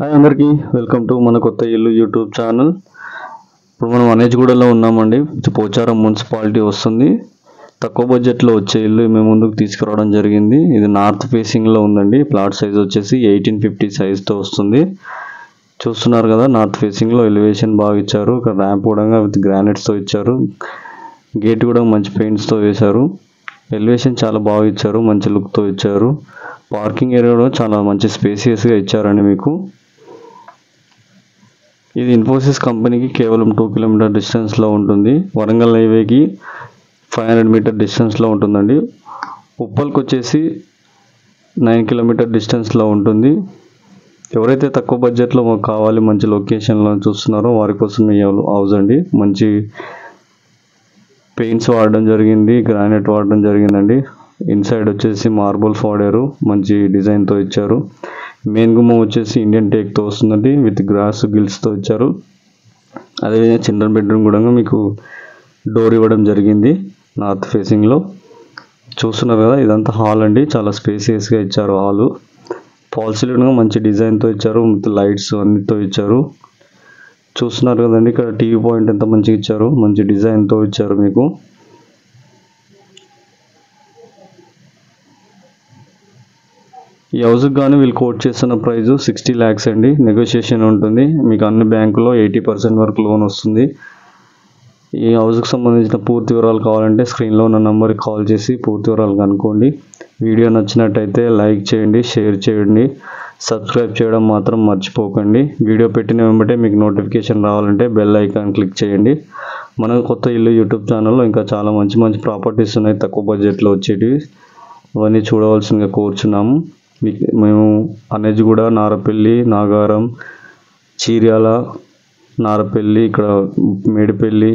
Hi అందరికీ welcome to మన కొత్త ఇల్లు యూట్యూబ్ ఛానల్. ఇప్పుడు మనం అనేజ్గూడలో ఉన్నామండి. పోచారం మున్సిపాలిటీ వస్తుంది. తక్కువ బడ్జెట్లో వచ్చే ఇల్లు మేము ముందుకు తీసుకురావడం జరిగింది. ఇది నార్త్ ఫేసింగ్లో ఉందండి. ప్లాట్ సైజ్ వచ్చేసి 1850 సైజ్తో వస్తుంది. చూస్తున్నారు కదా, నార్త్ ఫేసింగ్లో ఎలివేషన్ బాగా ఇచ్చారు. ఇక్కడ ర్యాంప్ కూడా విత్ గ్రానైట్స్తో ఇచ్చారు. గేట్ కూడా మంచి పెయింట్స్తో వేశారు. ఎలివేషన్ చాలా బాగా ఇచ్చారు, మంచి లుక్తో ఇచ్చారు. పార్కింగ్ ఏరియా కూడా చాలా మంచి స్పేసియస్గా ఇచ్చారండి మీకు. ఇది ఇన్ఫోసిస్ కంపెనీకి కేవలం 2 కిలోమీటర్ డిస్టెన్స్లో ఉంటుంది. వరంగల్ హైవేకి 500 మీటర్ డిస్టెన్స్లో ఉంటుందండి. ఉప్పల్కి వచ్చేసి 9 కిలోమీటర్ డిస్టెన్స్లో ఉంటుంది. ఎవరైతే తక్కువ బడ్జెట్లో మాకు కావాలి, మంచి లొకేషన్లో చూస్తున్నారో వారి కోసం ఈ హౌస్ అండి. మంచి పెయింట్స్ వాడడం జరిగింది, గ్రానైట్ వాడడం జరిగిందండి. ఇన్సైడ్ వచ్చేసి మార్బుల్స్ వాడారు, మంచి డిజైన్తో ఇచ్చారు. మెయిన్ గుమ్మం వచ్చేసి ఇండియన్ టేక్తో వస్తుందండి, విత్ గ్రాస్ గిల్స్తో ఇచ్చారు. అదేవిధంగా చిల్డ్రన్ బెడ్రూమ్ కూడా మీకు డోర్ ఇవ్వడం జరిగింది నార్త్ ఫేసింగ్లో. చూస్తున్నారు కదా, ఇదంతా హాల్ అండి. చాలా స్పేసియస్గా ఇచ్చారు హాలు. ఫాల్ సీలింగ్ మంచి డిజైన్తో ఇచ్చారు, విత్ లైట్స్ అన్నిటితో ఇచ్చారు. చూస్తున్నారు కదండి, ఇక్కడ టీవీ పాయింట్ ఎంత మంచిగా ఇచ్చారు, మంచి డిజైన్తో ఇచ్చారు మీకు. ఈ హౌస్కి కానీ వీళ్ళు కోట్ చేస్తున్న ప్రైస్ 60 lakhs అండి. నెగోషియేషన్ ఉంటుంది. మీకు అన్ని బ్యాంకులో 80% వరకు లోన్ వస్తుంది. ఈ హౌస్కి సంబంధించిన పూర్తి వివరాలు కావాలంటే స్క్రీన్లో ఉన్న నెంబర్కి కాల్ చేసి పూర్తి వివరాలు కనుక్కోండి. వీడియో నచ్చినట్టయితే లైక్ చేయండి, షేర్ చేయండి, సబ్స్క్రైబ్ చేయడం మాత్రం మర్చిపోకండి. వీడియో పెట్టిన వెంబటే మీకు నోటిఫికేషన్ రావాలంటే బెల్ ఐకాన్ క్లిక్ చేయండి. మన కొత్త ఇల్లు యూట్యూబ్ ఛానల్లో ఇంకా చాలా మంచి మంచి ప్రాపర్టీస్ ఉన్నాయి, తక్కువ బడ్జెట్లో వచ్చేటివి. అవన్నీ చూడవలసిందిగా కోరుచున్నాము. మేము అనేజ్గూడ, నారపల్లి, నాగారం, చీర్యాల, నారపల్లి, ఇక్కడ మేడిపల్లి,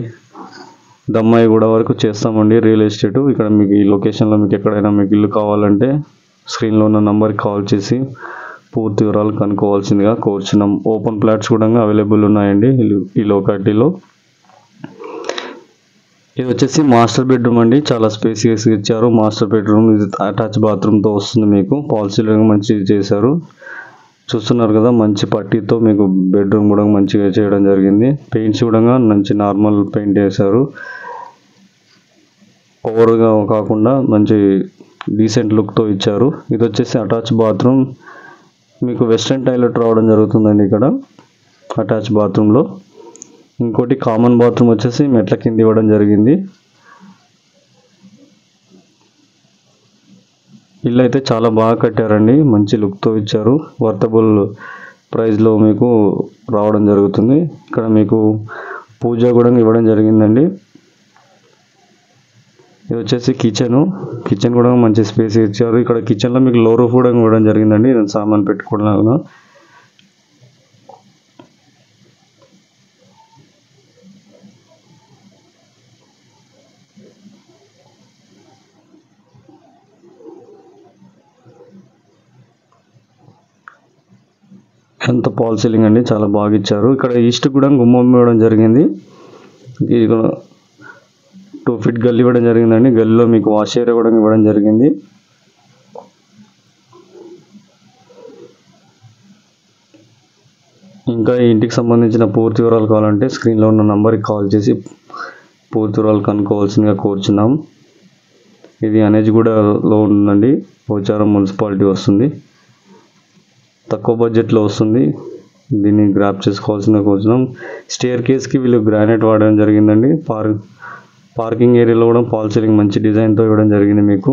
దమ్మాయిగూడ వరకు చేస్తామండి రియల్ ఎస్టేటు. ఇక్కడ మీకు ఈ లొకేషన్లో మీకు ఎక్కడైనా మీకు ఇల్లు కావాలంటే స్క్రీన్లో ఉన్న నెంబర్కి కాల్ చేసి పూర్తి వివరాలు కనుక్కోవాల్సిందిగా కోరుచున్నాం. ఓపెన్ ప్లాట్స్ కూడా అవైలబుల్ ఉన్నాయండి ఈ లొకాలిటీలో. ఇది వచ్చేసి మాస్టర్ బెడ్రూమ్ అండి. చాలా స్పేసియస్గా ఇచ్చారు మాస్టర్ బెడ్రూమ్. ఇది అటాచ్ బాత్రూమ్తో వస్తుంది మీకు. ఫాల్ సీలింగ్ మంచిగా చేశారు. చూస్తున్నారు కదా, మంచి పట్టీతో మీకు బెడ్రూమ్ కూడా మంచిగా చేయడం జరిగింది. పెయింట్స్ కూడా మంచి నార్మల్ పెయింట్ వేశారు. ఓవర్గా కాకుండా మంచి డీసెంట్ లుక్తో ఇచ్చారు. ఇది వచ్చేసి అటాచ్ బాత్రూమ్. మీకు వెస్ట్రన్ టాయిలెట్ రావడం జరుగుతుందండి ఇక్కడ అటాచ్ బాత్రూంలో. ఇంకోటి కామన్ బాత్రూమ్ వచ్చేసి మెట్ల కింద ఇవ్వడం జరిగింది. ఇల్లు అయితే చాలా బాగా కట్టారండి, మంచి లుక్తో ఇచ్చారు. వర్తబుల్ ప్రైస్లో మీకు రావడం జరుగుతుంది. ఇక్కడ మీకు పూజ కూడా ఇవ్వడం జరిగిందండి. ఇది వచ్చేసి కిచెన్ కూడా మంచి స్పేస్ ఇచ్చారు. ఇక్కడ కిచెన్లో మీకు లో రూఫ్ కూడా ఇవ్వడం జరిగిందండి, సామాన్ పెట్టుకోవడం. ఎంత ఫాల్ సీలింగ్ అండి, చాలా బాగా ఇచ్చారు. ఇక్కడ ఈస్ట్ కూడా గుమ్మం ఇవ్వడం జరిగింది. ఇక్కడ 2 feet గల్లీ ఇవ్వడం జరిగిందండి. గల్లీలో మీకు వాష్ ఏరియా కూడా ఇవ్వడం జరిగింది. ఇంకా ఈ ఇంటికి సంబంధించిన పూర్తి వివరాలు కావాలంటే స్క్రీన్లో ఉన్న నంబర్కి కాల్ చేసి పూర్తి వివరాలు కనుక్కోవాల్సిందిగా కోరుచున్నాం. ఇది అనేజ్గూడలో ఉందండి, పోచారం మున్సిపాలిటీ వస్తుంది. తక్కువ బడ్జెట్లో వస్తుంది. దీన్ని గ్రాప్ చేసుకోవాల్సిన కోరుచున్నాం. స్టేర్ కేస్కి వీళ్ళు గ్రానైట్ వాడడం జరిగిందండి. పార్కింగ్ ఏరియాలో కూడా ఫాల్ సీలింగ్ మంచి డిజైన్తో ఇవ్వడం జరిగింది మీకు.